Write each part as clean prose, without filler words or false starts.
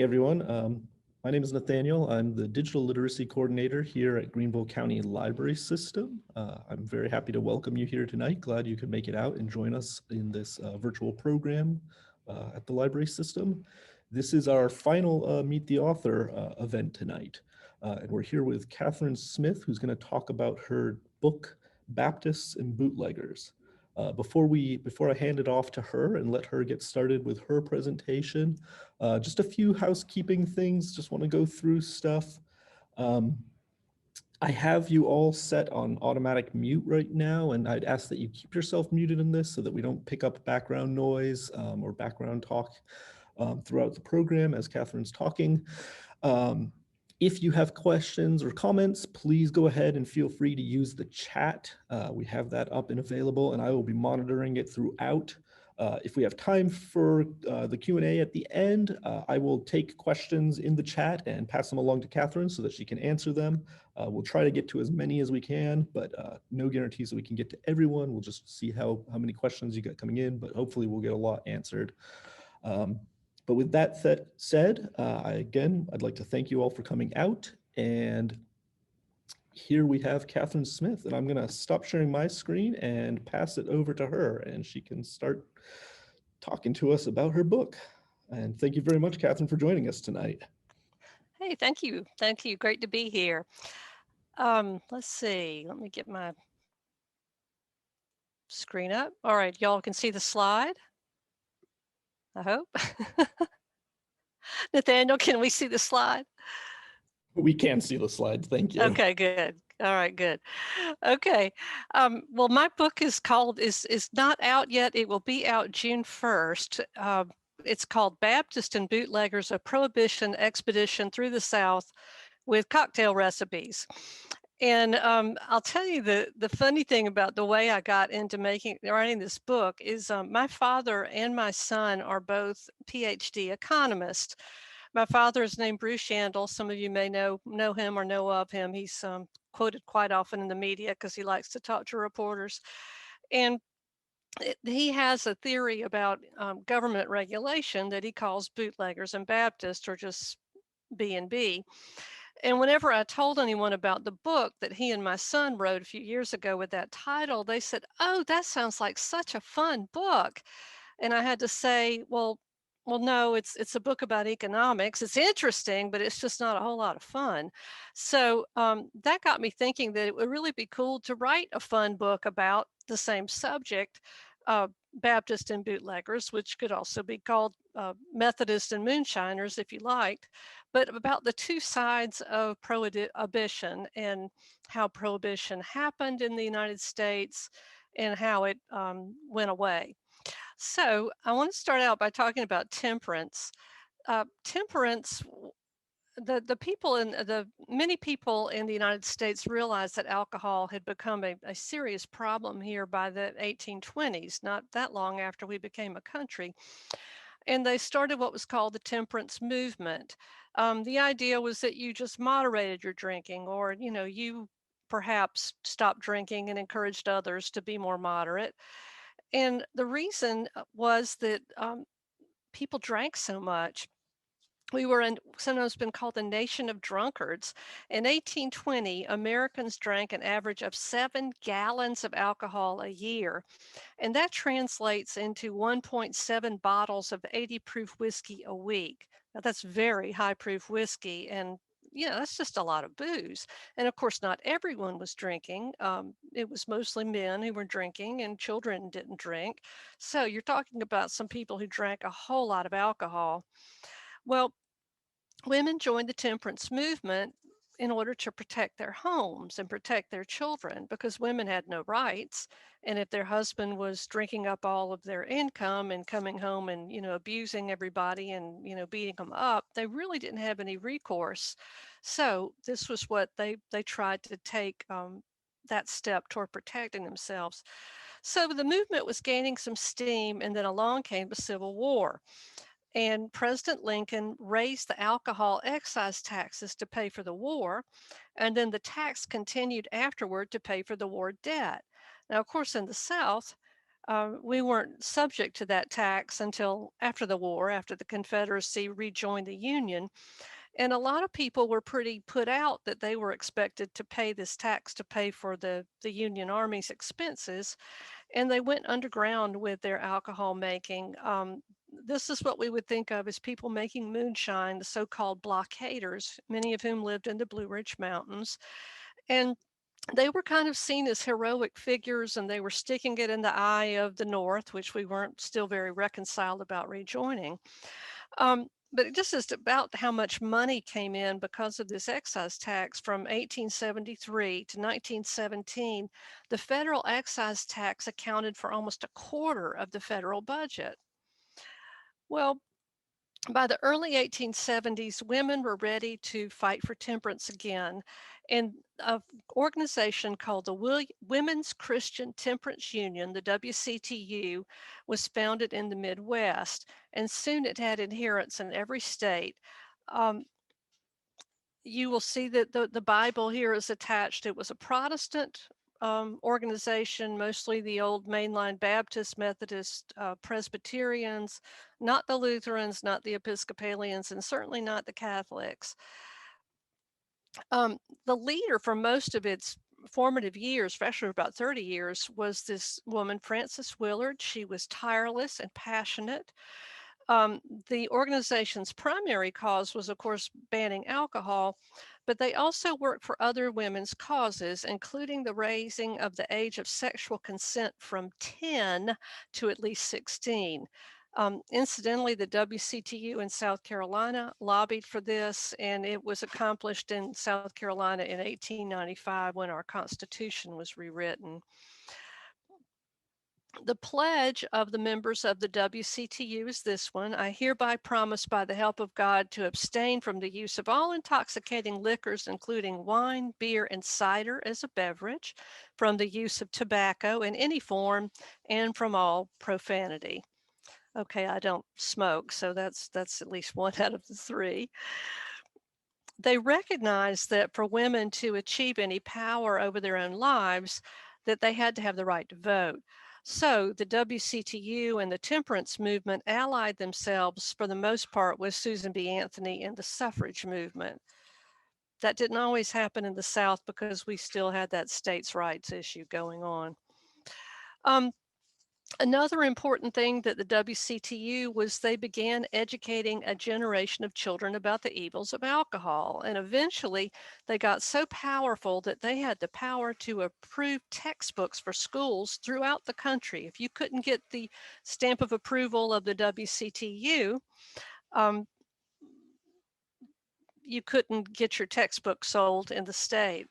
Everyone. My name is Nathaniel. I'm the Digital Literacy Coordinator here at Greenville County Library System. I'm very happy to welcome you here tonight. Glad you could make it out and join us in this virtual program at the Library System. This is our final Meet the Author event tonight. And we're here with Catherine Smith, who's going to talk about her book, Baptists and Bootleggers. Before I hand it off to her and let her get started with her presentation, just a few housekeeping things. Just want to go through stuff. I have you all set on automatic mute right now, and I'd ask that you keep yourself muted in this so that we don't pick up background noise or background talk throughout the program as Catherine's talking. If you have questions or comments, please go ahead and feel free to use the chat. We have that up and available, and I will be monitoring it throughout. If we have time for the Q&A at the end, I will take questions in the chat and pass them along to Catherine so that she can answer them. We'll try to get to as many as we can, but no guarantees that we can get to everyone. We'll just see how many questions you got coming in, but hopefully we'll get a lot answered. But with that said, I'd like to thank you all for coming out. And here we have Catherine Smith, and I'm going to stop sharing my screen and pass it over to her, and she can start talking to us about her book. And thank you very much, Catherine, for joining us tonight. Hey, thank you. Thank you. Great to be here. Let's see. Let me get my screen up. All right, y'all can see the slide, I hope. Nathaniel, can we see the slide? We can see the slides. Thank you. Okay, good. All right, good. Okay. Well, my book is not out yet. It will be out June 1st. It's called Baptist and Bootleggers, a Prohibition Expedition Through the South with Cocktail Recipes. And I'll tell you the funny thing about the way I got into writing this book is my father and my son are both PhD economists. My father is named Bruce Shandel. Some of you may know him or know of him. He's quoted quite often in the media because he likes to talk to reporters. And he has a theory about government regulation that he calls bootleggers and Baptists, or just B&B. And whenever I told anyone about the book that he and my son wrote a few years ago with that title, they said, "Oh, that sounds like such a fun book." And I had to say, well, no, it's a book about economics. It's interesting, but it's just not a whole lot of fun. So that got me thinking that it would really be cool to write a fun book about the same subject, Baptist and Bootleggers, which could also be called Methodist and Moonshiners if you liked, but about the two sides of prohibition and how prohibition happened in the United States and how it went away. So I want to start out by talking about temperance. Temperance, many people in the United States realized that alcohol had become a serious problem here by the 1820s, not that long after we became a country. And they started what was called the temperance movement. The idea was that you just moderated your drinking, or you perhaps stopped drinking and encouraged others to be more moderate. And the reason was that people drank so much. We were sometimes been called the nation of drunkards. In 1820, Americans drank an average of 7 gallons of alcohol a year. And that translates into 1.7 bottles of 80 proof whiskey a week. Now, that's very high proof whiskey. And that's just a lot of booze. And of course, not everyone was drinking. It was mostly men who were drinking, and children didn't drink. So you're talking about some people who drank a whole lot of alcohol. Well, women joined the temperance movement in order to protect their homes and protect their children, because women had no rights. And if their husband was drinking up all of their income and coming home and, abusing everybody and, beating them up, they really didn't have any recourse. So this was what they tried to take that step toward protecting themselves. So the movement was gaining some steam, and then along came the Civil War. And President Lincoln raised the alcohol excise taxes to pay for the war. And then the tax continued afterward to pay for the war debt. Now, of course, in the South, We weren't subject to that tax until after the war, after the Confederacy rejoined the Union. And a lot of people were pretty put out that they were expected to pay this tax to pay for the Union Army's expenses. And they went underground with their alcohol making. This is what we would think of as people making moonshine, the so called blockaders, many of whom lived in the Blue Ridge Mountains. And they were kind of seen as heroic figures, and they were sticking it in the eye of the North, which we weren't still very reconciled about rejoining. But it just is about how much money came in because of this excise tax from 1873 to 1917. The federal excise tax accounted for almost a quarter of the federal budget. Well, by the early 1870s, women were ready to fight for temperance again. And an organization called the Women's Christian Temperance Union, the WCTU, was founded in the Midwest. And soon it had adherents in every state. Um, you will see that the Bible here is attached. It was a Protestant organization, mostly the old mainline Baptist, Methodist, Presbyterians, not the Lutherans, not the Episcopalians, and certainly not the Catholics. Um, the leader for most of its formative years, especially about 30 years, was this woman, Frances Willard. She was tireless and passionate. Um, the organization's primary cause was, of course, banning alcohol, but they also worked for other women's causes, including the raising of the age of sexual consent from 10 to at least 16. Incidentally, the WCTU in South Carolina lobbied for this, and it was accomplished in South Carolina in 1895 when our Constitution was rewritten. The pledge of the members of the WCTU is this one. I hereby promise by the help of God to abstain from the use of all intoxicating liquors, including wine, beer, and cider as a beverage, from the use of tobacco in any form, and from all profanity. Okay, I don't smoke, so that's at least one out of the three. They recognize that for women to achieve any power over their own lives, that they had to have the right to vote. So the WCTU and the temperance movement allied themselves for the most part with Susan B. Anthony and the suffrage movement. That didn't always happen in the South because we still had that states' rights issue going on. Um, Another important thing that the WCTU was they began educating a generation of children about the evils of alcohol. And eventually they got so powerful that they had the power to approve textbooks for schools throughout the country. If you couldn't get the stamp of approval of the WCTU, um, you couldn't get your textbook sold in the state.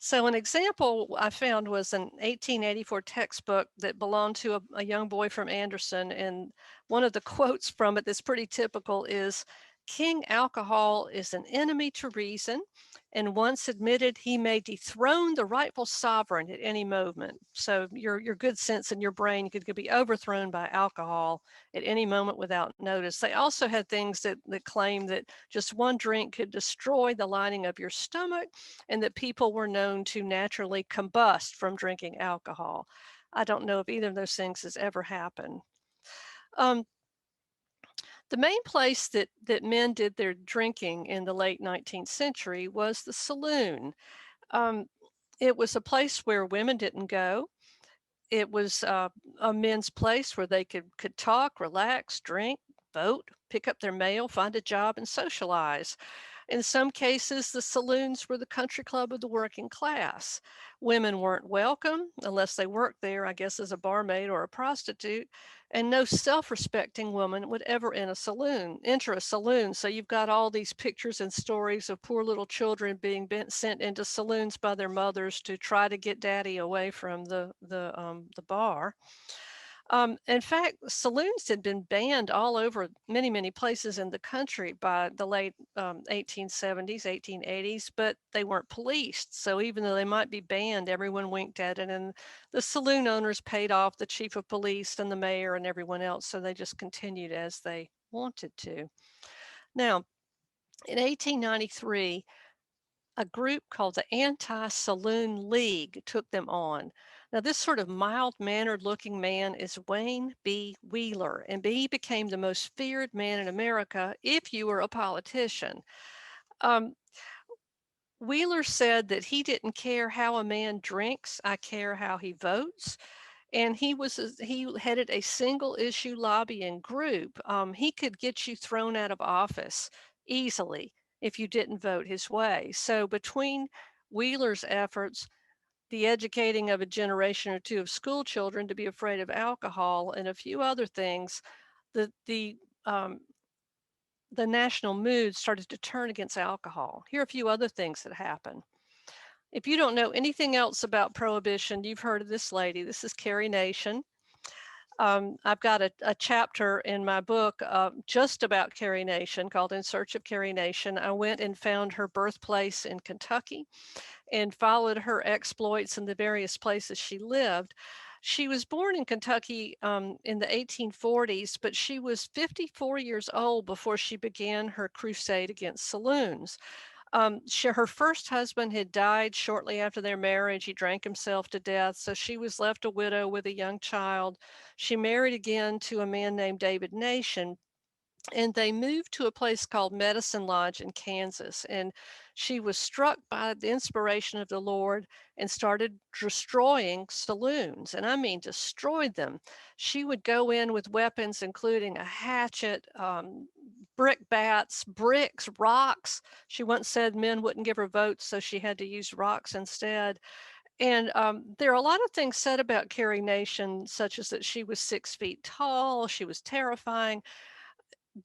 So an example I found was an 1884 textbook that belonged to a young boy from Anderson. And one of the quotes from it that's pretty typical is, King Alcohol is an enemy to reason, and once admitted, he may dethrone the rightful sovereign at any moment. So your good sense in your brain could be overthrown by alcohol at any moment without notice. They also had things that claim that just one drink could destroy the lining of your stomach, and that people were known to naturally combust from drinking alcohol. I don't know if either of those things has ever happened. Um, the main place that men did their drinking in the late 19th century was the saloon. Um, it was a place where women didn't go. It was a men's place where they could talk, relax, drink, vote, pick up their mail, find a job, and socialize. In some cases, the saloons were the country club of the working class. Women weren't welcome unless they worked there, I guess, as a barmaid or a prostitute, and no self-respecting woman would ever enter a saloon. So you've got all these pictures and stories of poor little children being sent into saloons by their mothers to try to get daddy away from the bar. In fact, saloons had been banned all over many places in the country by the late 1870s, 1880s, but they weren't policed. So even though they might be banned, everyone winked at it, and the saloon owners paid off the chief of police and the mayor and everyone else. So they just continued as they wanted to. Now, in 1893, a group called the Anti-Saloon League took them on. Now, this sort of mild-mannered looking man is Wayne B. Wheeler, and he became the most feared man in America if you were a politician. Um, Wheeler said that he didn't care how a man drinks, I care how he votes. And he headed a single issue lobbying group. He could get you thrown out of office easily if you didn't vote his way. So between Wheeler's efforts, the educating of a generation or two of school children to be afraid of alcohol, and a few other things, the the um, the national mood started to turn against alcohol. Here are a few other things that happened. If you don't know anything else about prohibition, you've heard of this lady. This is Carrie Nation. I've got a chapter in my book just about Carrie Nation called In Search of Carrie Nation. I went and found her birthplace in Kentucky and followed her exploits in the various places she lived. She was born in Kentucky in the 1840s, but she was 54 years old before she began her crusade against saloons. Her first husband had died shortly after their marriage. He drank himself to death, so she was left a widow with a young child. She married again to a man named David Nation, and they moved to a place called Medicine Lodge in Kansas. And she was struck by the inspiration of the Lord and started destroying saloons. And I mean, destroyed them. She would go in with weapons, including a hatchet, brick bats, bricks, rocks. She once said men wouldn't give her votes, so she had to use rocks instead. And there are a lot of things said about Carrie Nation, such as that she was 6 feet tall, she was terrifying.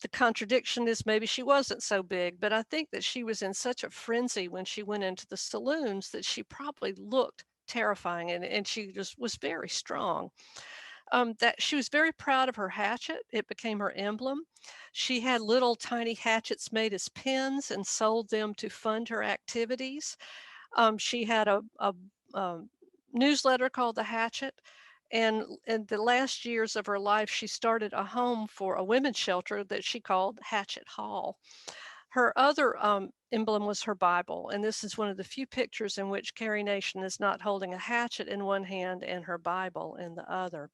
The contradiction is maybe she wasn't so big, but I think that she was in such a frenzy when she went into the saloons that she probably looked terrifying, and she just was very strong. That she was very proud of her hatchet. It became her emblem. She had little tiny hatchets made as pins and sold them to fund her activities. She had a newsletter called The Hatchet. And in the last years of her life, she started a home for a women's shelter that she called Hatchet Hall. Her other emblem was her Bible. And this is one of the few pictures in which Carrie Nation is not holding a hatchet in one hand and her Bible in the other.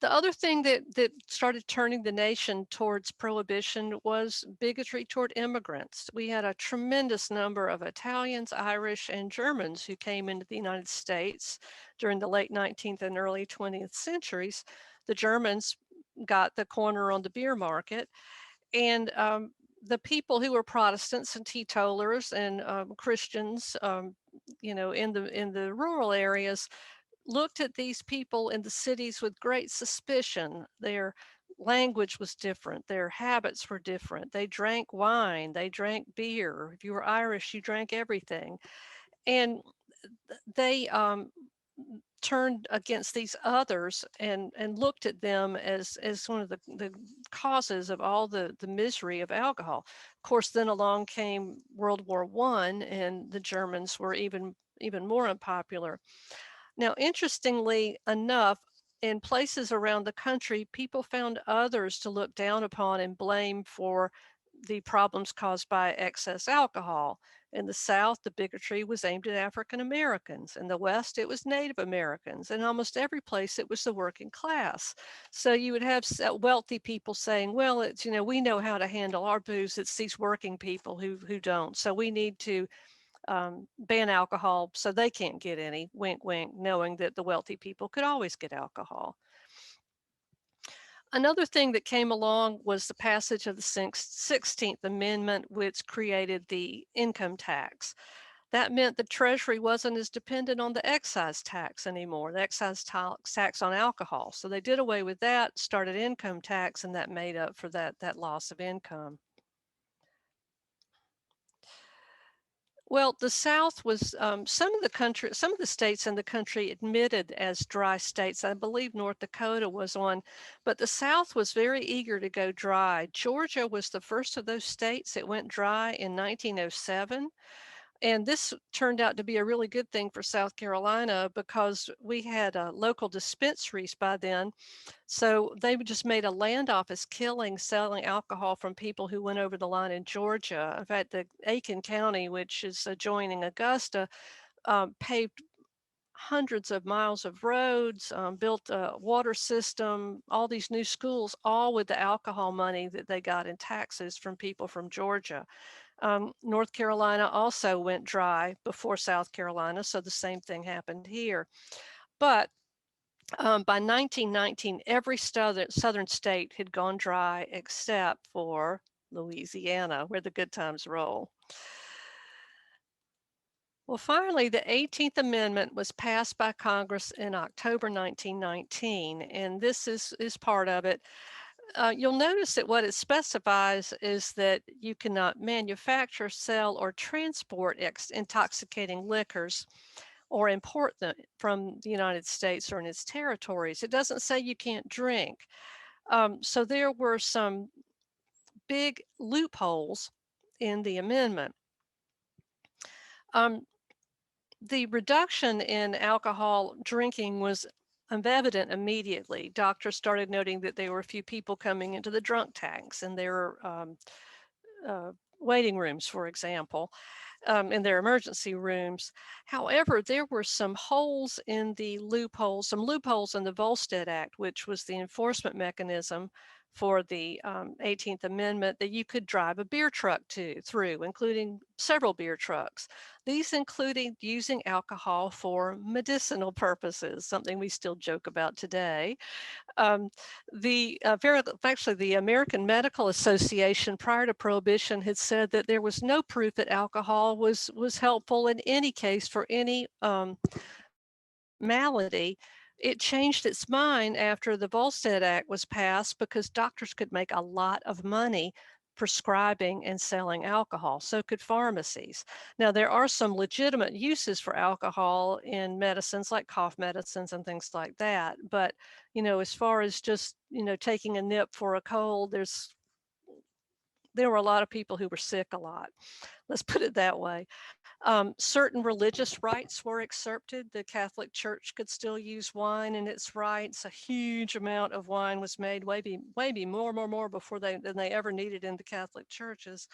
The other thing that started turning the nation towards prohibition was bigotry toward immigrants. We had a tremendous number of Italians, Irish, and Germans who came into the United States during the late 19th and early 20th centuries. The Germans got the corner on the beer market, and the people who were Protestants and teetotalers and Christians, in the rural areas, looked at these people in the cities with great suspicion. Their language was different, their habits were different. They drank wine, they drank beer. If you were Irish, you drank everything. And they turned against these others and looked at them as one of the causes of all the misery of alcohol. Of course, then along came World War One, and the Germans were even more unpopular. Now, interestingly enough, in places around the country, people found others to look down upon and blame for the problems caused by excess alcohol. In the South, the bigotry was aimed at African Americans. In the West, it was Native Americans. In almost every place, it was the working class. So you would have wealthy people saying, well, it's, we know how to handle our booze. It's these working people who don't. So we need to ban alcohol so they can't get any, wink, wink, knowing that the wealthy people could always get alcohol. Another thing that came along was the passage of the 16th Amendment, which created the income tax. That meant the Treasury wasn't as dependent on the excise tax anymore, the excise tax on alcohol. So they did away with that, started income tax, and that made up for that loss of income. Well, the South was some of the states in the country admitted as dry states. I believe North Dakota was one, but the South was very eager to go dry. Georgia was the first of those states that went dry in 1907. And this turned out to be a really good thing for South Carolina because we had local dispensaries by then. So they just made a land office killing selling alcohol from people who went over the line in Georgia. In fact, the Aiken County, which is adjoining Augusta, paid hundreds of miles of roads, built a water system, all these new schools, all with the alcohol money that they got in taxes from people from Georgia. North Carolina also went dry before South Carolina, so the same thing happened here. But by 1919, every southern state had gone dry except for Louisiana, where the good times roll. Well, finally, the 18th Amendment was passed by Congress in October 1919, and this is part of it. You'll notice that what it specifies is that you cannot manufacture, sell, or transport intoxicating liquors or import them from the United States or in its territories. It doesn't say you can't drink. So there were some big loopholes in the amendment. Um, the reduction in alcohol drinking was evident immediately. Doctors started noting that there were a few people coming into the drunk tanks and there were uh, waiting rooms, for example, in their emergency rooms. However, there were some holes in the loopholes, some loopholes in the Volstead Act, which was the enforcement mechanism for the 18th Amendment that you could drive a beer truck through, including several beer trucks. These including using alcohol for medicinal purposes, something we still joke about today. Um, actually, the American Medical Association prior to Prohibition had said that there was no proof that alcohol was helpful in any case for any malady. It changed its mind after the Volstead Act was passed because doctors could make a lot of money prescribing and selling alcohol. So could pharmacies. Now, there are some legitimate uses for alcohol in medicines like cough medicines and things like that. But, as far as just, taking a nip for a cold, there were a lot of people who were sick a lot. Let's put it that way. Certain religious rites were excerpted. The Catholic Church could still use wine in its rites. A huge amount of wine was made, maybe more before than they ever needed in the Catholic churches.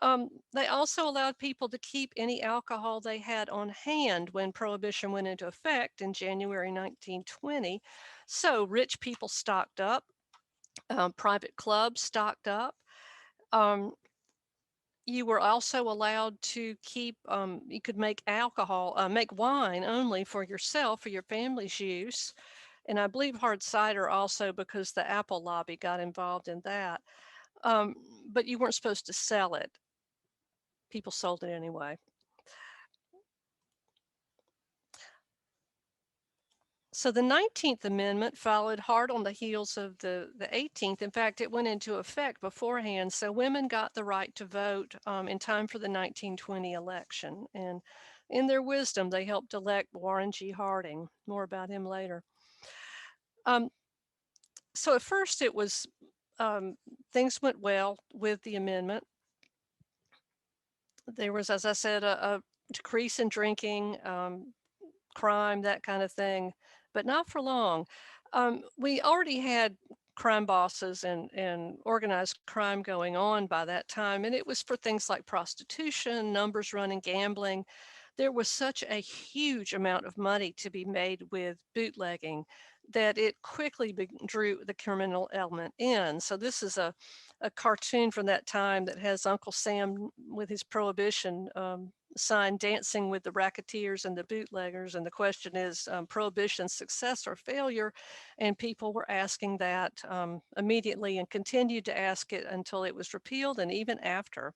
They also allowed people to keep any alcohol they had on hand when Prohibition went into effect in January 1920. So rich people stocked up, private clubs stocked up. Um, you were also allowed to keep, you could make make wine only for yourself, for your family's use. And I believe hard cider also because the Apple lobby got involved in that. Um, but you weren't supposed to sell it. People sold it anyway. So the 19th Amendment followed hard on the heels of the 18th. In fact, it went into effect beforehand. So women got the right to vote in time for the 1920 election. And in their wisdom, they helped elect Warren G. Harding. More about him later. So at first it was, things went well with the amendment. There was, as I said, a decrease in drinking, crime, that kind of thing, but not for long. We already had crime bosses and organized crime going on by that time, and it was for things like prostitution, numbers running, gambling. There was such a huge amount of money to be made with bootlegging that it quickly drew the criminal element in. So this is a cartoon from that time that has Uncle Sam with his prohibition sign dancing with the racketeers and the bootleggers. And the question is prohibition success or failure? And people were asking that immediately and continued to ask it until it was repealed and even after.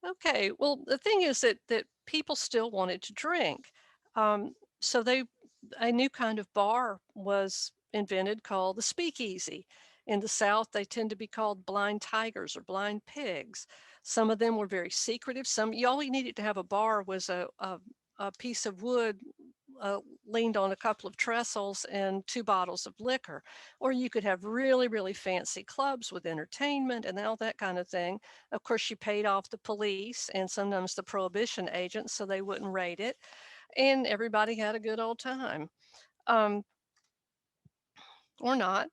Okay, well, the thing is that people still wanted to drink. So a new kind of bar was invented called the speakeasy. In the South, they tend to be called blind tigers or blind pigs. Some of them were very secretive. All you needed to have a bar was a piece of wood leaned on a couple of trestles and 2 bottles of liquor. Or you could have really, really fancy clubs with entertainment and all that kind of thing. Of course, you paid off the police and sometimes the prohibition agents so they wouldn't raid it. And everybody had a good old time. Um, or not.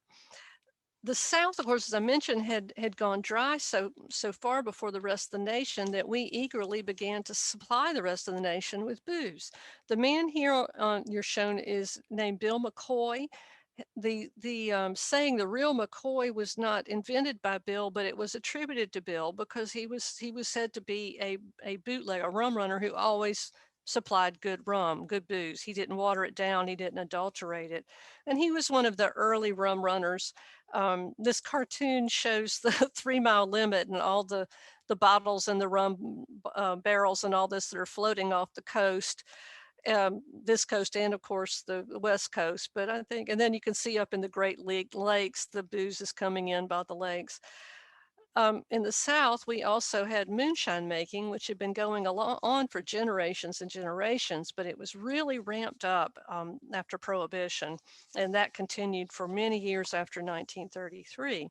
The South, of course, as I mentioned, had gone dry so far before the rest of the nation that we eagerly began to supply the rest of the nation with booze. The man here on you're shown is named Bill McCoy. The saying "the real McCoy" was not invented by Bill, but it was attributed to Bill because he was said to be a bootleg, a rum runner who always supplied good rum, good booze. He didn't water it down, he didn't adulterate it, and he was one of the early rum runners. This cartoon shows the 3 Mile limit and all the bottles and the rum barrels and all this that are floating off the coast, this coast and of course the west coast. But I think, and then you can see up in the Great Lakes, the booze is coming in by the lakes. In the South, we also had moonshine making, which had been going on for generations and generations, but it was really ramped up after Prohibition, and that continued for many years after 1933.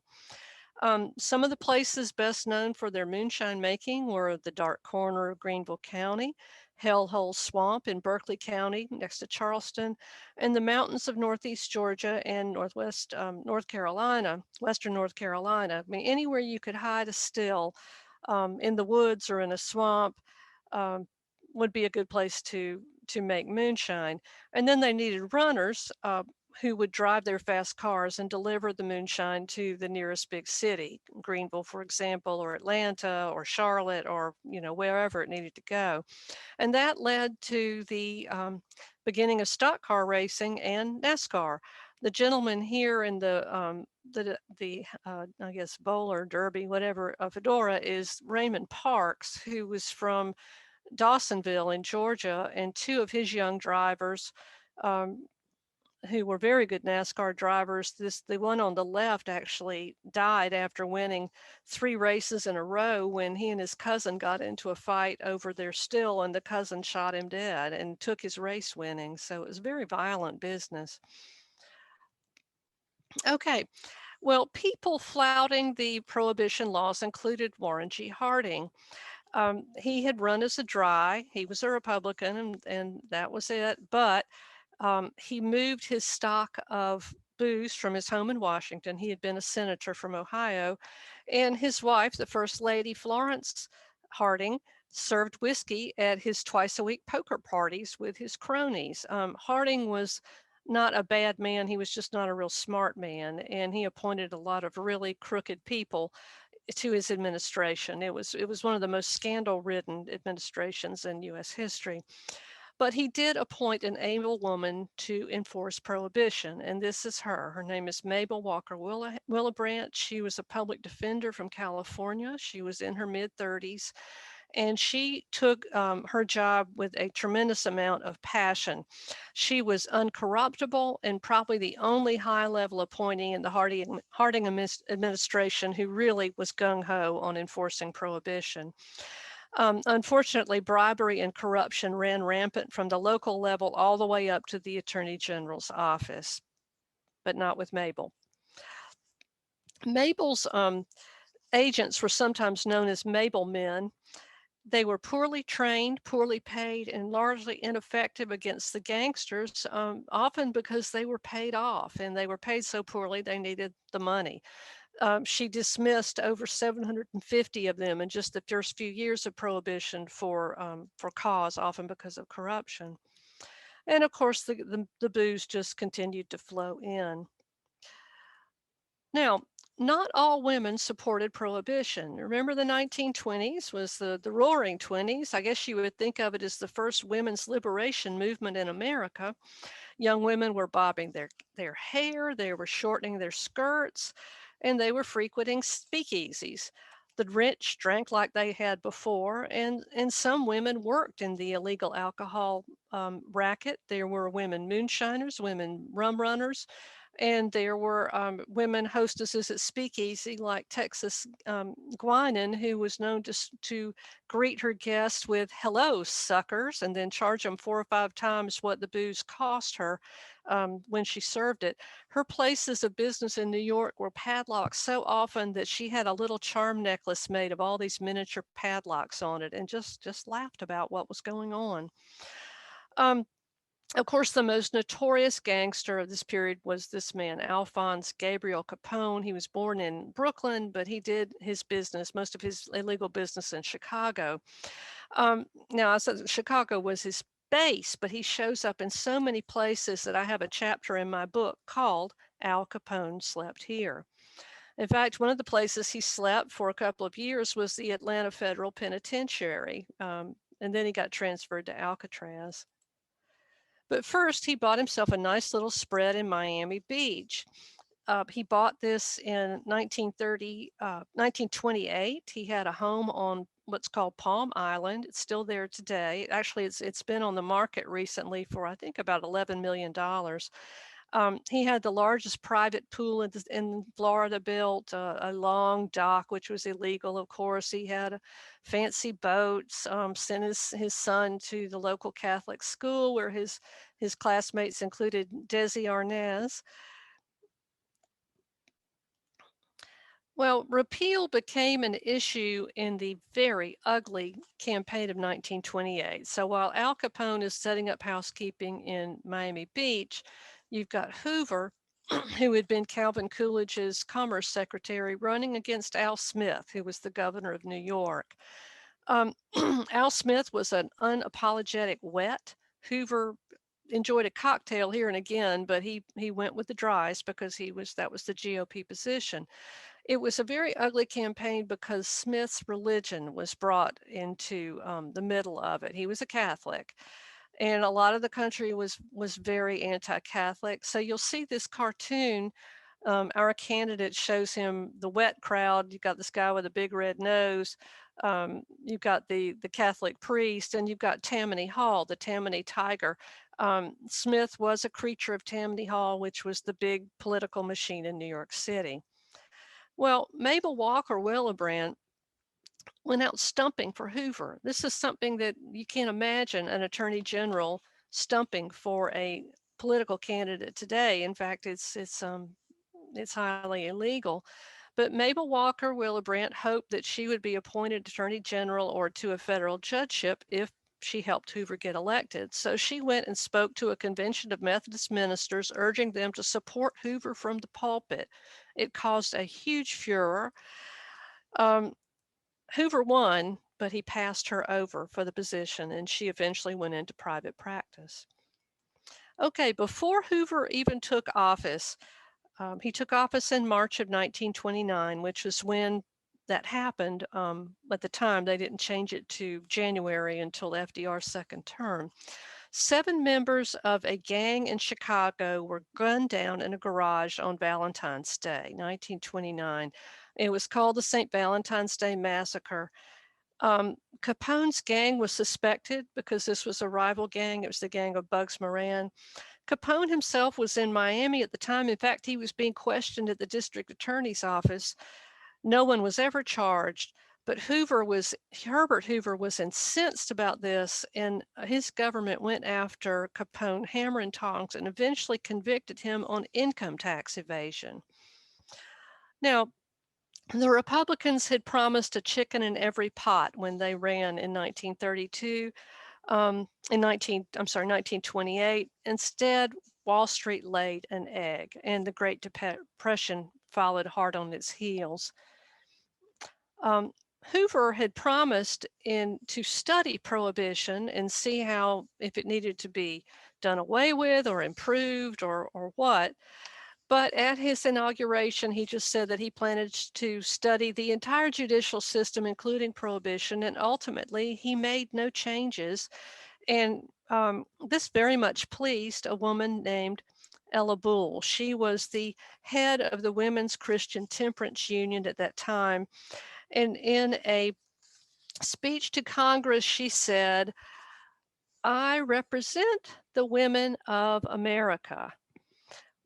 Some of the places best known for their moonshine making were the Dark Corner of Greenville County, Hellhole Swamp in Berkeley County next to Charleston, and the mountains of Northeast Georgia and Northwest North Carolina, Western North Carolina. I mean, anywhere you could hide a still in the woods or in a swamp um, would be a good place to make moonshine. And then they needed runners who would drive their fast cars and deliver the moonshine to the nearest big city, Greenville, for example, or Atlanta, or Charlotte, or wherever it needed to go. And that led to the beginning of stock car racing and NASCAR. The gentleman here in the I guess bowler derby, whatever, fedora is Raymond Parks, who was from Dawsonville in Georgia, and two of his young drivers um, who were very good NASCAR drivers. The one on the left actually died after winning 3 races in a row when he and his cousin got into a fight over their still, and the cousin shot him dead and took his race winnings. So it was very violent business. Okay, well, people flouting the prohibition laws included Warren G. Harding. He had run as a dry. He was a Republican, and that was it. But he moved his stock of booze from his home in Washington. He had been a senator from Ohio, and his wife, the First Lady Florence Harding, served whiskey at his twice-a-week poker parties with his cronies. Harding was not a bad man. He was just not a real smart man, and he appointed a lot of really crooked people to his administration. It was one of the most scandal-ridden administrations in U.S. history. But he did appoint an able woman to enforce prohibition, and this is her. Her name is Mabel Walker Willebrandt. She was a public defender from California. She was in her mid-30s, and she took her job with a tremendous amount of passion. She was uncorruptible and probably the only high-level appointee in the Harding administration who really was gung-ho on enforcing prohibition. Unfortunately, bribery and corruption ran rampant from the local level all the way up to the Attorney General's office, but not with Mabel. Mabel's agents were sometimes known as Mabel men. They were poorly trained, poorly paid, and largely ineffective against the gangsters, often because they were paid off, and they were paid so poorly they needed the money. She dismissed over 750 of them in just the first few years of Prohibition for cause, often because of corruption. And of course, the booze just continued to flow in. Now, not all women supported prohibition. Remember, the 1920s was the Roaring Twenties. I guess you would think of it as the first women's liberation movement in America. Young women were bobbing their hair, they were shortening their skirts, and they were frequenting speakeasies. The rich drank like they had before, and some women worked in the illegal alcohol racket. There were women moonshiners, women rum runners, and there were women hostesses at speakeasy like Texas Guinan, who was known to greet her guests with "hello, suckers," and then charge them 4 or 5 times what the booze cost her when she served it. Her places of business in New York were padlocked so often that she had a little charm necklace made of all these miniature padlocks on it, and just laughed about what was going on. Um, Of course, the most notorious gangster of this period was this man, Alphonse Gabriel Capone. He was born in Brooklyn, but he did his business, most of his illegal business in Chicago. Now, I said that Chicago was his base, but he shows up in so many places that I have a chapter in my book called Al Capone Slept Here. In fact, one of the places he slept for a couple of years was the Atlanta Federal Penitentiary, and then he got transferred to Alcatraz. But first, he bought himself a nice little spread in Miami Beach. He bought this in 1928. He had a home on what's called Palm Island. It's still there today. Actually, it's been on the market recently for I think about $11 million. He had the largest private pool in Florida built, a long dock, which was illegal, of course. He had fancy boats, sent his son to the local Catholic school where his classmates included Desi Arnaz. Well, repeal became an issue in the very ugly campaign of 1928. So while Al Capone is setting up housekeeping in Miami Beach, you've got Hoover, who had been Calvin Coolidge's Commerce Secretary, running against Al Smith, who was the governor of New York. Al Smith was an unapologetic wet. Hoover enjoyed a cocktail here and again, but he went with the dries because that was the GOP position. It was a very ugly campaign because Smith's religion was brought into the middle of it. He was a Catholic, and a lot of the country was very anti-Catholic. So you'll see this cartoon. Our candidate shows him the wet crowd. You've got this guy with a big red nose. You've got the Catholic priest, and you've got Tammany Hall, the Tammany Tiger. Smith was a creature of Tammany Hall, which was the big political machine in New York City. Well, Mabel Walker Willebrand went out stumping for Hoover. This is something that you can't imagine an attorney general stumping for a political candidate today. In fact, it's highly illegal. But Mabel Walker Willebrand hoped that she would be appointed attorney general or to a federal judgeship if she helped Hoover get elected. So she went and spoke to a convention of Methodist ministers, urging them to support Hoover from the pulpit. It caused a huge furor. Hoover won, but he passed her over for the position, and she eventually went into private practice. Okay, before Hoover even took office, he took office in March of 1929, which was when that happened. At the time, they didn't change it to January until FDR's second term. 7 members of a gang in Chicago were gunned down in a garage on Valentine's Day, 1929. It was called the St. Valentine's Day Massacre. Capone's gang was suspected because this was a rival gang. It was the gang of Bugs Moran. Capone himself was in Miami at the time. In fact, he was being questioned at the district attorney's office. No one was ever charged, but Herbert Hoover was incensed about this, and his government went after Capone hammer and tongs and eventually convicted him on income tax evasion. Now, the Republicans had promised a chicken in every pot when they ran in 1932. In 1928. Instead, Wall Street laid an egg, and the Great Depression followed hard on its heels. Hoover had promised to study prohibition and see how, if it needed to be done away with or improved or what. But at his inauguration, he just said that he planned to study the entire judicial system, including prohibition, and ultimately he made no changes. And this very much pleased a woman named Ella Bull. She was the head of the Women's Christian Temperance Union at that time. And in a speech to Congress, she said, "I represent the women of America."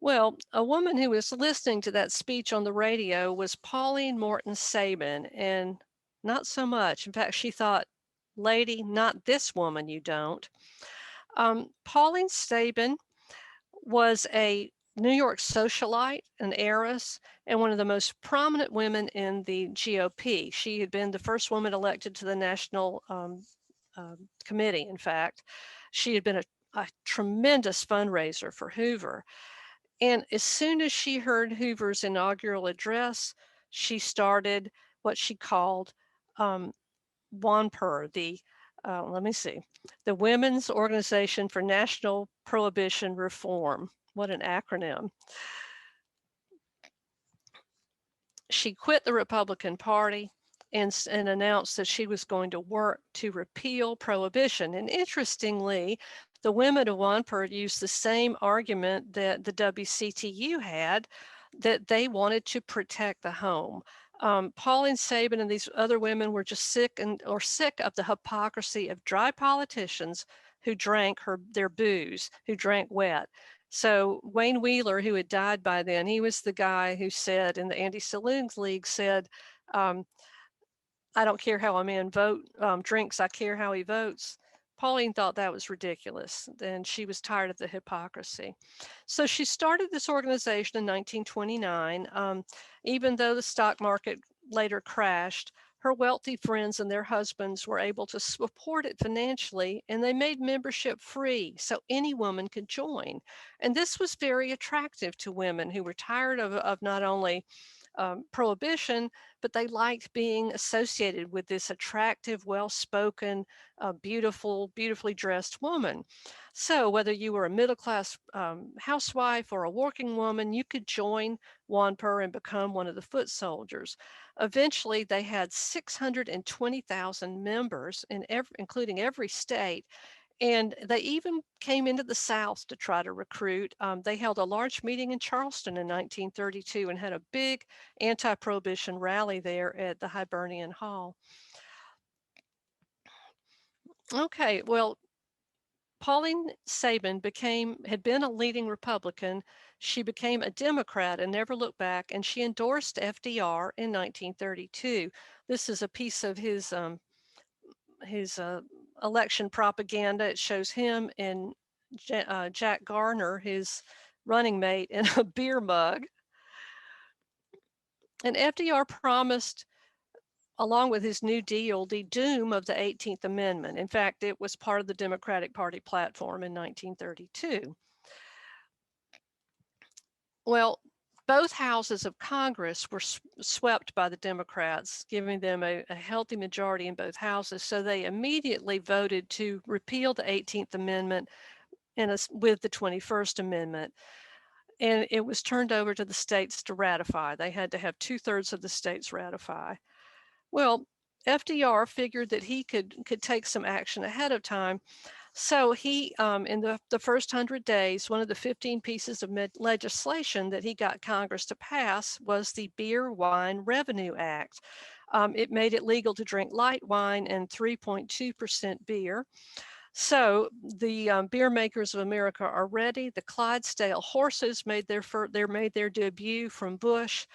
Well, a woman who was listening to that speech on the radio was Pauline Morton Sabin, and not so much. In fact, she thought, "Lady, not this woman, you don't." Pauline Sabin was a New York socialite, an heiress, and one of the most prominent women in the GOP. She had been the first woman elected to the National Committee, in fact. She had been a tremendous fundraiser for Hoover. And as soon as she heard Hoover's inaugural address, she started what she called um, WANPR, let me see, the Women's Organization for National Prohibition Reform. What an acronym. She quit the Republican Party and announced that she was going to work to repeal prohibition. And interestingly, the women of WANPR used the same argument that the WCTU had, that they wanted to protect the home. Pauline Sabin and these other women were just sick of the hypocrisy of dry politicians who drank their booze, who drank wet. So Wayne Wheeler, who had died by then, he was the guy who said in the Anti-Saloons League said, um, I don't care how a man drinks, I care how he votes. Pauline thought that was ridiculous, and she was tired of the hypocrisy. So she started this organization in 1929. Even though the stock market later crashed, her wealthy friends and their husbands were able to support it financially, and they made membership free so any woman could join. And this was very attractive to women who were tired of not only prohibition, but they liked being associated with this attractive, well-spoken, beautifully dressed woman. So whether you were a middle-class housewife or a working woman, you could join WANPR and become one of the foot soldiers. Eventually, they had 620,000 members including every state, and they even came into the South to try to recruit. They held a large meeting in Charleston in 1932 and had a big anti-prohibition rally there at the Hibernian Hall. Okay, well, Pauline Sabin had been a leading Republican. She became a Democrat and never looked back, and she endorsed FDR in 1932. This is a piece of his election propaganda. It shows him and Jack Garner, his running mate, in a beer mug. And FDR promised, along with his New Deal, the doom of the 18th Amendment. In fact, it was part of the Democratic Party platform in 1932. Well, both houses of Congress were swept by the Democrats, giving them a healthy majority in both houses. So they immediately voted to repeal the 18th Amendment with the 21st Amendment. And it was turned over to the states to ratify. They had to have 2/3 of the states ratify. Well, FDR figured that he could take some action ahead of time. So he, in the first 100 days, one of the 15 pieces of legislation that he got Congress to pass was the Beer Wine Revenue Act. It made it legal to drink light wine and 3.2% beer. So the beer makers of America are ready. The Clydesdale horses made their debut from Bush,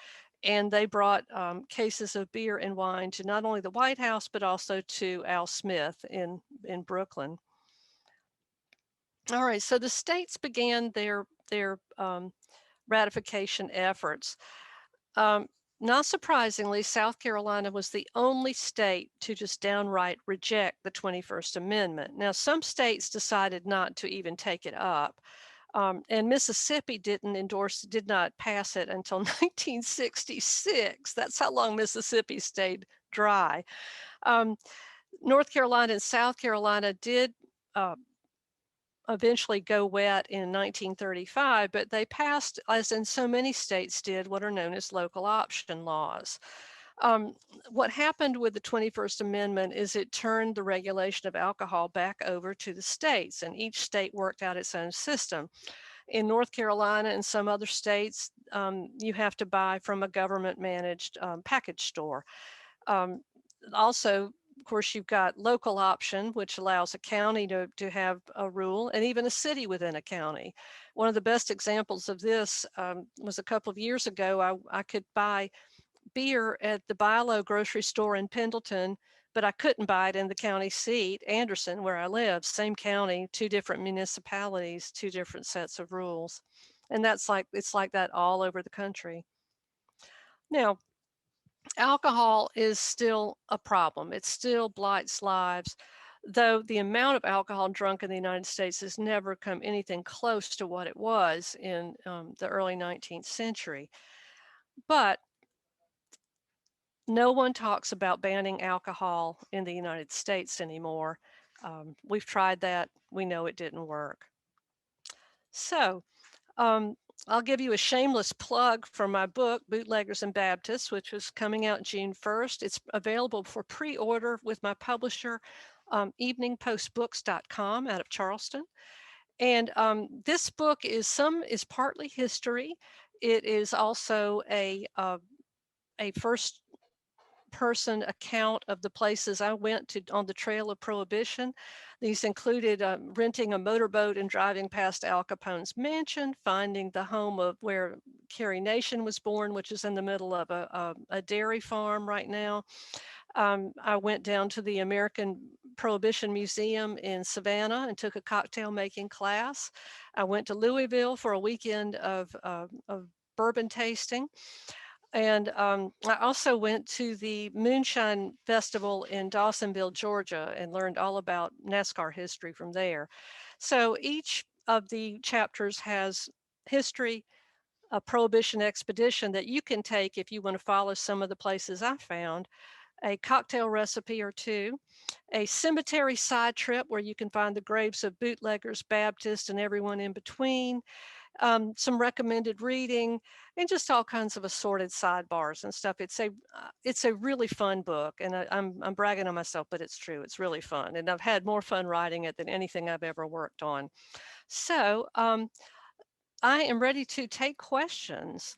and they brought cases of beer and wine to not only the White House but also to Al Smith in Brooklyn. All right, so the states began their ratification efforts. Not surprisingly, South Carolina was the only state to just downright reject the 21st Amendment. Now, some states decided not to even take it up. And Mississippi did not pass it until 1966. That's how long Mississippi stayed dry. North Carolina and South Carolina did eventually go wet in 1935, but they passed, as in so many states did, what are known as local option laws. What happened with the 21st Amendment is it turned the regulation of alcohol back over to the states, and each state worked out its own system. In North Carolina and some other states, you have to buy from a government-managed package store. Also, of course, you've got local option, which allows a county to have a rule, and even a city within a county. One of the best examples of this was a couple of years ago. I could buy beer at the Bilo grocery store in Pendleton, but I couldn't buy it in the county seat, Anderson, where I live. Same county, two different municipalities, two different sets of rules. And it's like that all over the country. Now, alcohol is still a problem. It still blights lives. though the amount of alcohol drunk in the United States has never come anything close to what it was in the early 19th century. But no one talks about banning alcohol in the United States anymore. We've tried that. We know it didn't work. So, um, I'll give you a shameless plug for my book, Bootleggers and Baptists, which is coming out June 1st. It's available for pre-order with my publisher, eveningpostbooks.com out of Charleston. And this book is partly history. It is also a first person account of the places I went to on the trail of Prohibition. These included renting a motorboat and driving past Al Capone's mansion, finding the home of where Carrie Nation was born, which is in the middle of a dairy farm right now. I went down to the American Prohibition Museum in Savannah and took a cocktail making class. I went to Louisville for a weekend of bourbon tasting. And I also went to the Moonshine Festival in Dawsonville, Georgia, and learned all about NASCAR history from there. So each of the chapters has history, a prohibition expedition that you can take if you want to follow some of the places I found, a cocktail recipe or two, a cemetery side trip where you can find the graves of bootleggers, Baptists, and everyone in between, some recommended reading, and just all kinds of assorted sidebars and stuff. It's a really fun book, and I'm bragging on myself, but it's true. It's really fun, and I've had more fun writing it than anything I've ever worked on. So I am ready to take questions.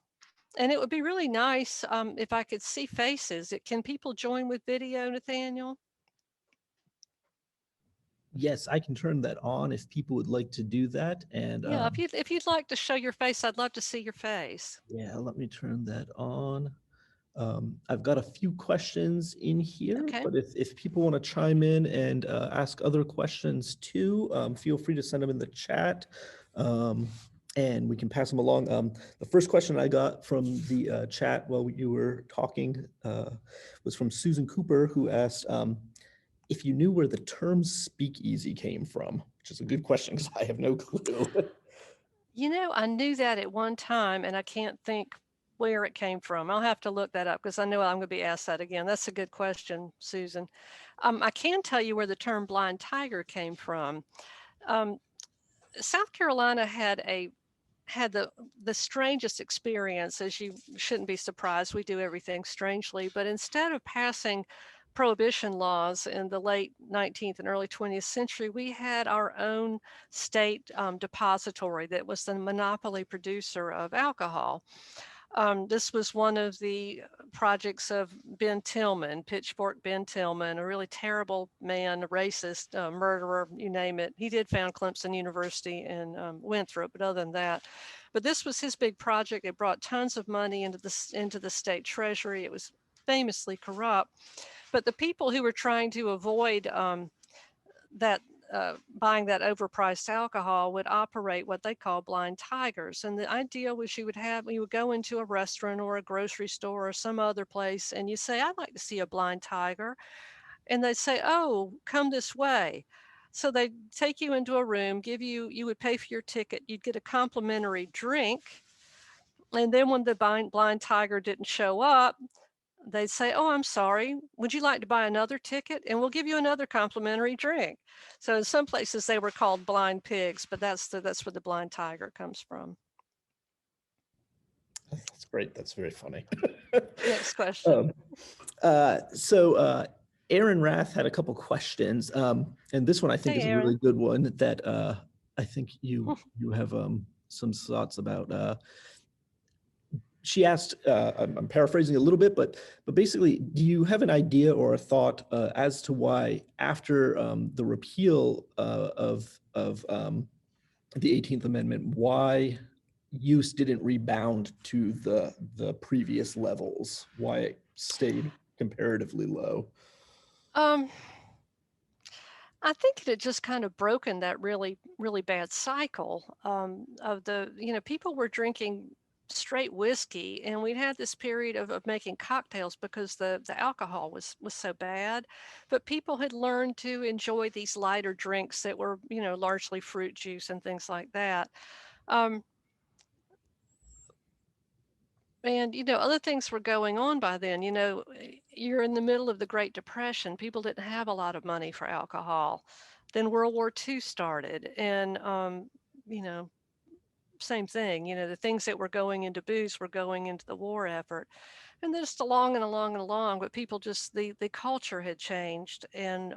And it would be really nice if I could see faces. Can people join with video, Nathaniel? Yes, I can turn that on if people would like to do that. And Yeah, if you'd like to show your face, I'd love to see your face. yeah, let me turn that on. I've got a few questions in here, Okay. but if people want to chime in and ask other questions too, feel free to send them in the chat, and we can pass them along. The first question I got from the chat while you were talking was from Susan Cooper, who asked if you knew where the term speakeasy came from, which is a good question because I have no clue. You know, I knew that at one time, and I can't think where it came from. I'll have to look that up because I know I'm going to be asked that again. That's a good question, Susan. I can tell you where the term blind tiger came from. Um, South Carolina had the strangest experience, as you shouldn't be surprised. We do everything strangely, but instead of passing prohibition laws in the late 19th and early 20th century, we had our own state depository that was the monopoly producer of alcohol. This was one of the projects of Ben Tillman, Pitchfork Ben Tillman, a really terrible man, a racist, murderer, you name it. He did found Clemson University and Winthrop, but other than that, but this was his big project. It brought tons of money into the state treasury. It was famously corrupt, but the people who were trying to avoid that buying that overpriced alcohol would operate what they call blind tigers. And the idea was you would go into a restaurant or a grocery store or some other place and you say, I'd like to see a blind tiger. And they'd say, oh, come this way. So they'd take you into a room, you would pay for your ticket, you'd get a complimentary drink. And then when the blind tiger didn't show up, they'd say, oh, I'm sorry, would you like to buy another ticket? And we'll give you another complimentary drink. So in some places they were called blind pigs, but that's where the blind tiger comes from. That's great. That's very funny. Next question. So Aaron Rath had a couple questions, and this one I think Hey, is a Aaron. really good one that I think you have some thoughts about. She asked, I'm paraphrasing a little bit, but basically, do you have an idea or a thought as to why after the repeal of the 18th Amendment, why use didn't rebound to the previous levels? Why it stayed comparatively low? Um, I think it had just kind of broken that really, really bad cycle of people were drinking straight whiskey, and we'd had this period of making cocktails because the alcohol was so bad. But people had learned to enjoy these lighter drinks that were, largely fruit juice and things like that. Um, and other things were going on by then. You're in the middle of the Great Depression. People didn't have a lot of money for alcohol. Then World War II started, and you know, same thing. The things that were going into booze were going into the war effort, and just along and along and along. But people just the culture had changed, and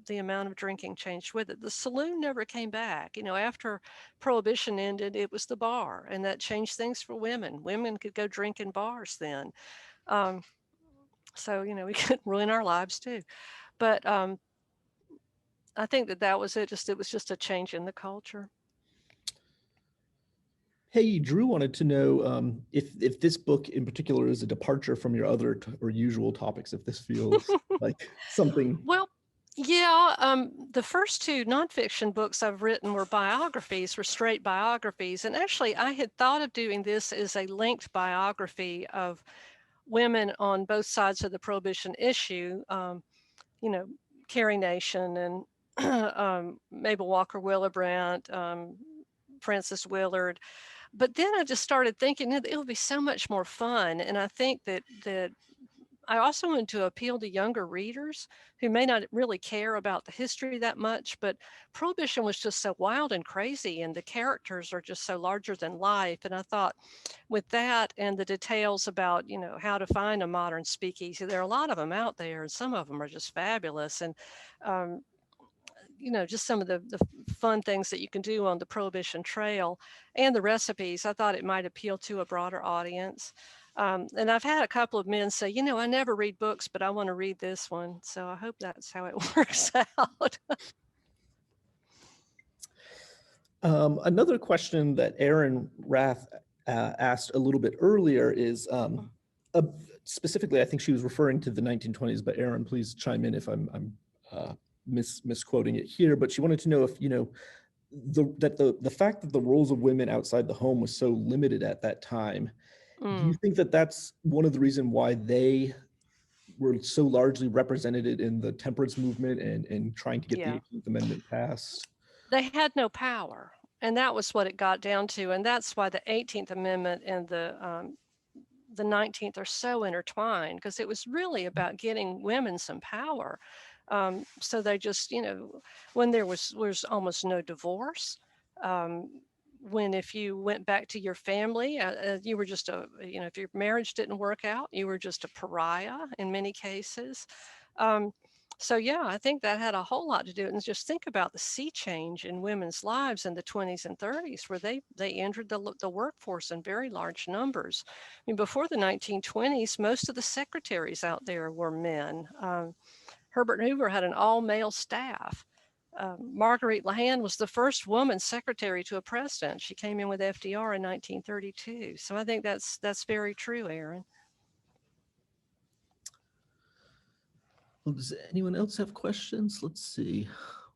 the amount of drinking changed with it. The saloon never came back. After Prohibition ended, it was the bar, and that changed things for women. Women could go drink in bars then. Um, so we could ruin our lives too. But I think that was it. It was just a change in the culture. Hey, Drew wanted to know if this book in particular is a departure from your other or usual topics, if this feels like something. Well, yeah, the first two nonfiction books I've written were biographies, were straight biographies. And actually, I had thought of doing this as a linked biography of women on both sides of the Prohibition issue, you know, Carrie Nation and Mabel Walker Willebrandt, Frances Willard. But then I just started thinking it would be so much more fun. And I think that I also want to appeal to younger readers who may not really care about the history that much, but Prohibition was just so wild and crazy, and the characters are just so larger than life. And I thought with that and the details about, how to find a modern speakeasy, there are a lot of them out there, and some of them are just fabulous. And, um, just some of the fun things that you can do on the Prohibition Trail and the recipes, I thought it might appeal to a broader audience. And I've had a couple of men say, I never read books, but I want to read this one. So I hope that's how it works out. Another question that Aaron Rath asked a little bit earlier is specifically, I think she was referring to the 1920s, but Aaron, please chime in if I'm misquoting it here. But she wanted to know if, the fact that the roles of women outside the home was so limited at that time, do you think that that's one of the reasons why they were so largely represented in the temperance movement and trying to get the 18th Amendment passed? They had no power. And that was what it got down to. And that's why the 18th Amendment and the 19th are so intertwined, because it was really about getting women some power. So they just, when there was almost no divorce, when if you went back to your family, you were just if your marriage didn't work out, you were just a pariah in many cases. So yeah, I think that had a whole lot to do with it. And just think about the sea change in women's lives in the 20s and 30s, where they entered the workforce in very large numbers. I mean, before the 1920s, most of the secretaries out there were men. Herbert Hoover had an all-male staff. Marguerite LaHanne was the first woman secretary to a president. She came in with FDR in 1932. So I think that's very true, Aaron. Well, does anyone else have questions? Let's see.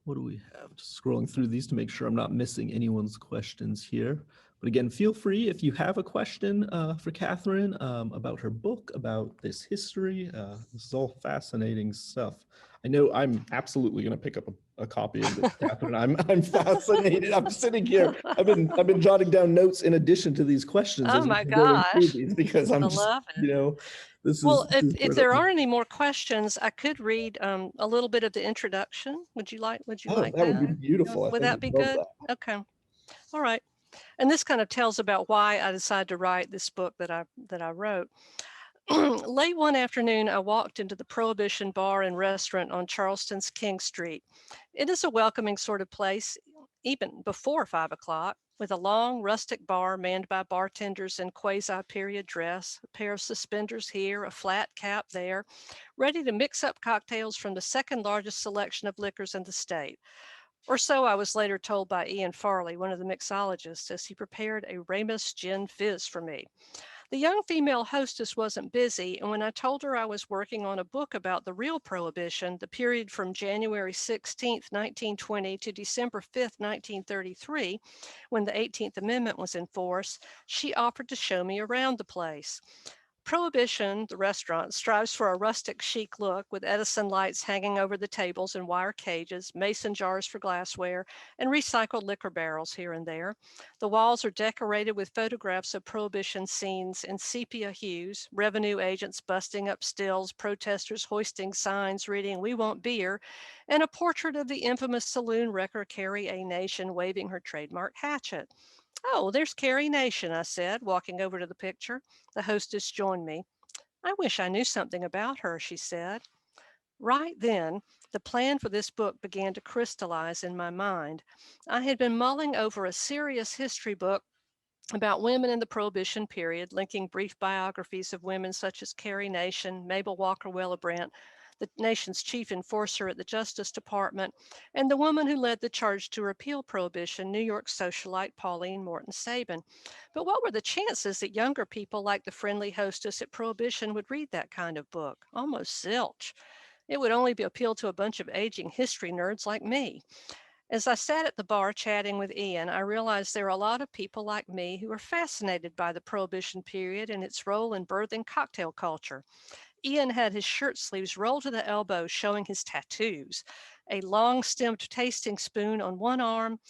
What do we have? Just scrolling through these to make sure I'm not missing anyone's questions here. But again, feel free if you have a question for Catherine about her book, about this history. This is all fascinating stuff. I know I'm absolutely going to pick up a copy of this, Catherine. I'm fascinated. I'm sitting here. I've been jotting down notes in addition to these questions. Oh my gosh! Because I'm just, well, if there aren't any more questions, I could read a little bit of the introduction. Would you like that? That would be beautiful. Would that be good? Okay. All right. And this kind of tells about why I decided to write this book that I wrote. Late one afternoon, I walked into the Prohibition Bar and Restaurant on Charleston's King Street. It is a welcoming sort of place, even before 5 o'clock, with a long rustic bar manned by bartenders in quasi-period dress, a pair of suspenders here, a flat cap there, ready to mix up cocktails from the second largest selection of liquors in the state. Or so I was later told by Ian Farley, one of the mixologists, as he prepared a Ramus Gin Fizz for me. The young female hostess wasn't busy, and when I told her I was working on a book about the real Prohibition, the period from January 16th, 1920 to December 5th, 1933, when the 18th Amendment was in force, she offered to show me around the place. Prohibition, the restaurant, strives for a rustic chic look with Edison lights hanging over the tables and wire cages, mason jars for glassware, and recycled liquor barrels here and there. The walls are decorated with photographs of Prohibition scenes in sepia hues, revenue agents busting up stills, protesters hoisting signs reading, "We want beer," and a portrait of the infamous saloon wrecker Carrie A. Nation waving her trademark hatchet. "Oh, there's Carrie Nation," I said, walking over to the picture. The hostess joined me. "I wish I knew something about her," she said. Right then, the plan for this book began to crystallize in my mind. I had been mulling over a serious history book about women in the Prohibition period, linking brief biographies of women such as Carrie Nation, Mabel Walker Willebrandt, the nation's chief enforcer at the Justice Department, and the woman who led the charge to repeal Prohibition, New York socialite Pauline Morton Sabin. But what were the chances that younger people like the friendly hostess at Prohibition would read that kind of book? Almost zilch. It would only be appeal to a bunch of aging history nerds like me. As I sat at the bar chatting with Ian, I realized there are a lot of people like me who are fascinated by the Prohibition period and its role in birthing cocktail culture. Ian had his shirt sleeves rolled to the elbow, showing his tattoos, a long stemmed tasting spoon on one arm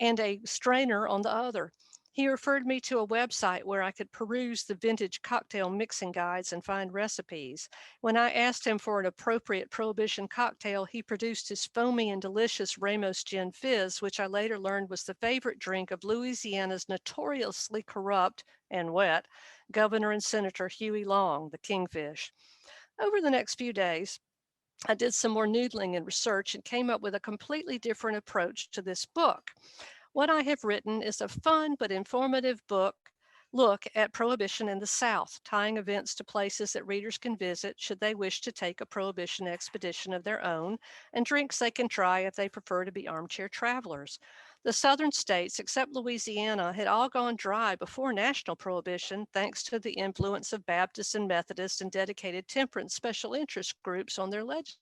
and a strainer on the other. He referred me to a website where I could peruse the vintage cocktail mixing guides and find recipes. When I asked him for an appropriate Prohibition cocktail, he produced his foamy and delicious Ramos Gin Fizz, which I later learned was the favorite drink of Louisiana's notoriously corrupt and wet Governor and Senator Huey Long, the Kingfish. Over the next few days, I did some more noodling and research and came up with a completely different approach to this book. What I have written is a fun but informative book look at Prohibition in the South, tying events to places that readers can visit should they wish to take a Prohibition expedition of their own, and drinks they can try if they prefer to be armchair travelers. The southern states, except Louisiana, had all gone dry before national prohibition, thanks to the influence of Baptists and Methodists and dedicated temperance special interest groups on their legislation.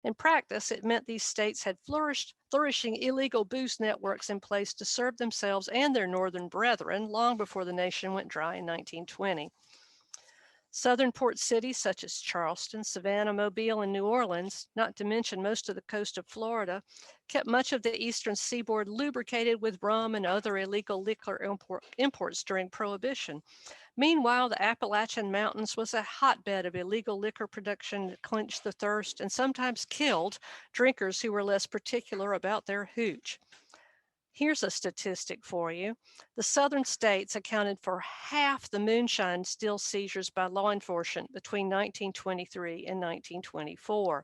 In practice, it meant these states had flourishing illegal booze networks in place to serve themselves and their northern brethren long before the nation went dry in 1920. Southern port cities such as Charleston, Savannah, Mobile, and New Orleans, not to mention most of the coast of Florida, kept much of the eastern seaboard lubricated with rum and other illegal liquor imports during Prohibition. Meanwhile, the Appalachian Mountains was a hotbed of illegal liquor production that quenched the thirst and sometimes killed drinkers who were less particular about their hooch. Here's a statistic for you. The southern states accounted for half the moonshine still seizures by law enforcement between 1923 and 1924.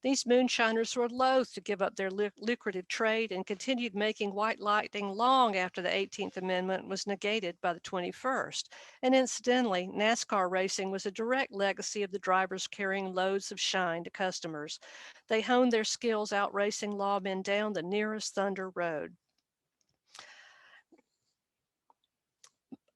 These moonshiners were loath to give up their lucrative trade and continued making white lightning long after the 18th Amendment was negated by the 21st. And incidentally, NASCAR racing was a direct legacy of the drivers carrying loads of shine to customers. They honed their skills out racing lawmen down the nearest Thunder Road.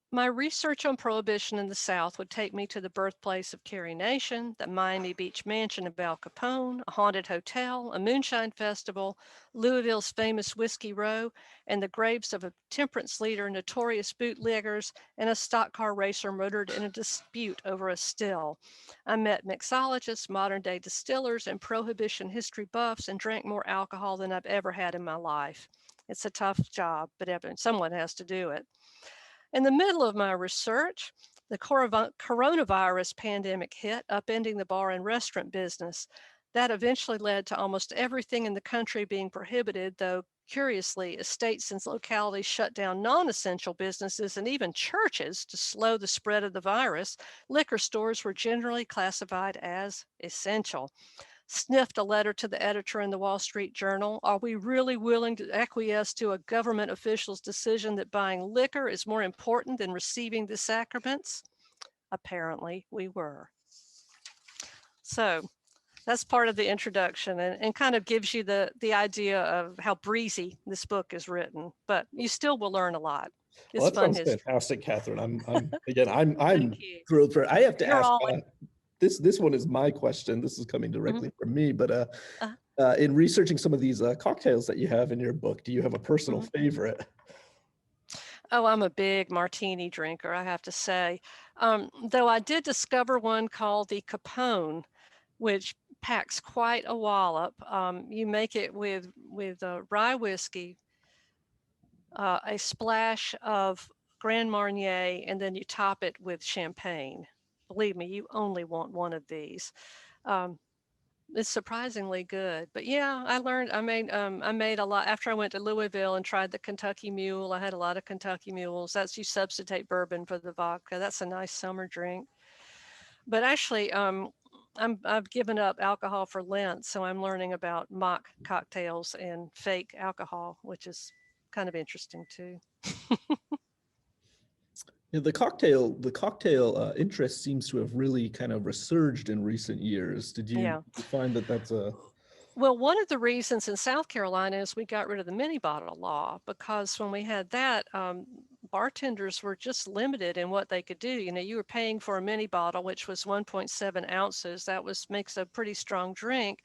My research on Prohibition in the South would take me to the birthplace of Carrie Nation, the Miami Beach mansion of Al Capone, a haunted hotel, a moonshine festival, Louisville's famous Whiskey Row, and the graves of a temperance leader, notorious bootleggers, and a stock car racer murdered in a dispute over a still. I met mixologists, modern day distillers, and Prohibition history buffs and drank more alcohol than I've ever had in my life. It's a tough job, but someone has to do it. In the middle of my research, the coronavirus pandemic hit, upending the bar and restaurant business. That eventually led to almost everything in the country being prohibited, though curiously, states and localities shut down non-essential businesses and even churches to slow the spread of the virus. Liquor stores were generally classified as essential. Sniffed a letter to the editor in the Wall Street Journal. Are we really willing to acquiesce to a government official's decision that buying liquor is more important than receiving the sacraments? Apparently, we were. So that's part of the introduction and kind of gives you the idea of how breezy this book is written, but you still will learn a lot. Well, It's that fun sounds history. fantastic, Catherine. Again, I'm Thank you. thrilled for. I have to You're ask. always. This one is my question. This is coming Mhm. directly from me, but Uh, in researching some of these cocktails that you have in your book, do you have a personal mhm. favorite? Oh, I'm a big martini drinker, I have to say. Though I did discover one called the Capone, which packs quite a wallop. You make it with rye whiskey, a splash of Grand Marnier, and then you top it with champagne. Believe me, you only want one of these. Um, it's surprisingly good. But yeah, I made a lot after I went to Louisville and tried the Kentucky Mule. I had a lot of Kentucky Mules. That's you substitute bourbon for the vodka. That's a nice summer drink. But actually, I've given up alcohol for Lent, so I'm learning about mock cocktails and fake alcohol, which is kind of interesting too. Yeah, the cocktail interest seems to have really kind of resurged in recent years. Did Yeah. you find that that's a Well, one of the reasons in South Carolina is we got rid of the mini bottle law because when we had that, bartenders were just limited in what they could do. You know, you were paying for a mini bottle, which was 1.7 ounces. That was makes a pretty strong drink,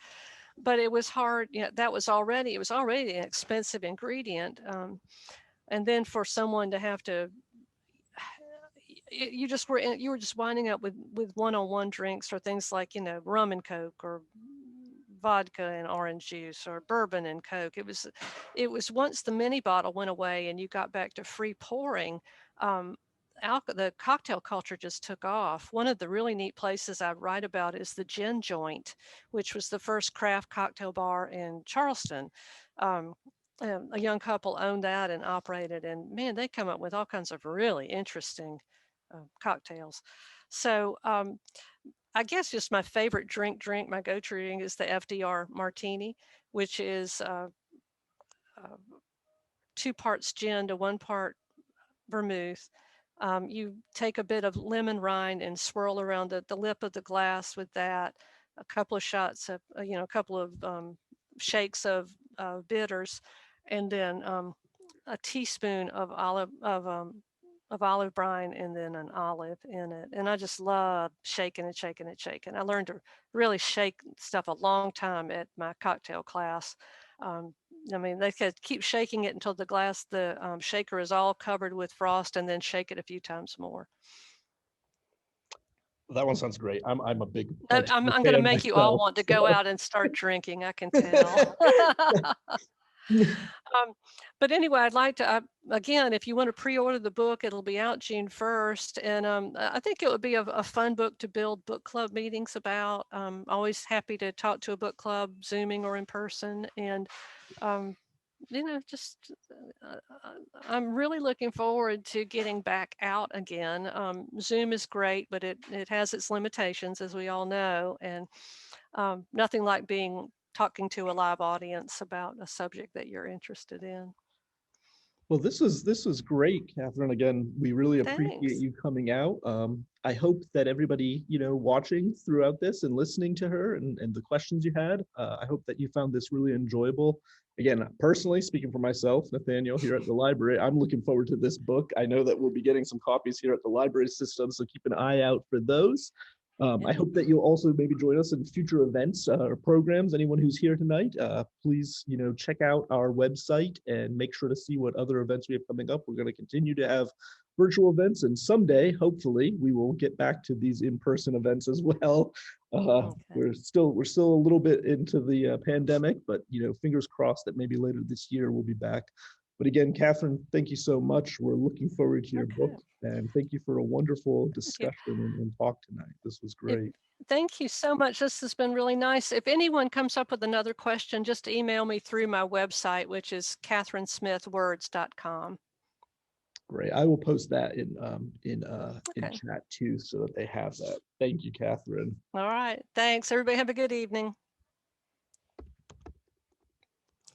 but it was hard. You know, it was already an expensive ingredient, and then for someone to have to, you were just winding up with one-on-one drinks or things like rum and coke or vodka and orange juice or bourbon and coke. It was once the mini bottle went away and you got back to free pouring, um, the cocktail culture just took off. One of the really neat places I write about is the Gin Joint, which was the first craft cocktail bar in Charleston. Um, a young couple owned that and operated, and man, they come up with all kinds of really interesting cocktails. So I guess just my favorite drink, my go-to drink is the FDR Martini, which is uh, 2 parts gin to 1 part vermouth. You take a bit of lemon rind and swirl around the lip of the glass with that. A couple of shots of, a couple of shakes of bitters, and then a teaspoon of olive brine and then an olive in it. And I just love shaking and shaking and shaking. I learned to really shake stuff a long time at my cocktail class. Um, I mean, they could keep shaking it until the shaker is all covered with frost, and then shake it a few times more. that one sounds great. I'm a big I'm martini going to fan make you all myself. want to go So. out and start drinking. I can tell. Um, but anyway, I'd like to, again, if you want to pre-order the book, it'll be out June 1st. And I think it would be a fun book to build book club meetings about. Always happy to talk to a book club, Zooming or in person. And, um, just I'm really looking forward to getting back out again. Zoom is great, but it has its limitations, as we all know. And nothing like talking to a live audience about a subject that you're interested in. Well, this was great, Catherine. Again, we really appreciate Thanks. you coming out. I hope that everybody, watching throughout this and listening to her and the questions you had, I hope that you found this really enjoyable. Again, personally, speaking for myself, Nathaniel, here at the library, I'm looking forward to this book. I know that we'll be getting some copies here at the library system, so keep an eye out for those. I Yeah. hope that you'll also maybe join us in future events or programs. Anyone who's here tonight, please, check out our website and make sure to see what other events we have coming up. We're going to continue to have virtual events, and someday, hopefully, we will get back to these in-person events as well. Okay. We're still a little bit into the pandemic, but fingers crossed that maybe later this year we'll be back. But again, Catherine, thank you so much. We're looking forward to your book, Okay. and thank you for a wonderful Thank you. discussion and talk tonight. This was If great. Thank you so much. This has been really nice. If anyone comes up with another question, just email me through my website, which is catherinesmithwords.com. Great. I will post that in Okay. chat too, so that they have that. Thank you, Catherine. All right. Thanks. Everybody have a good evening.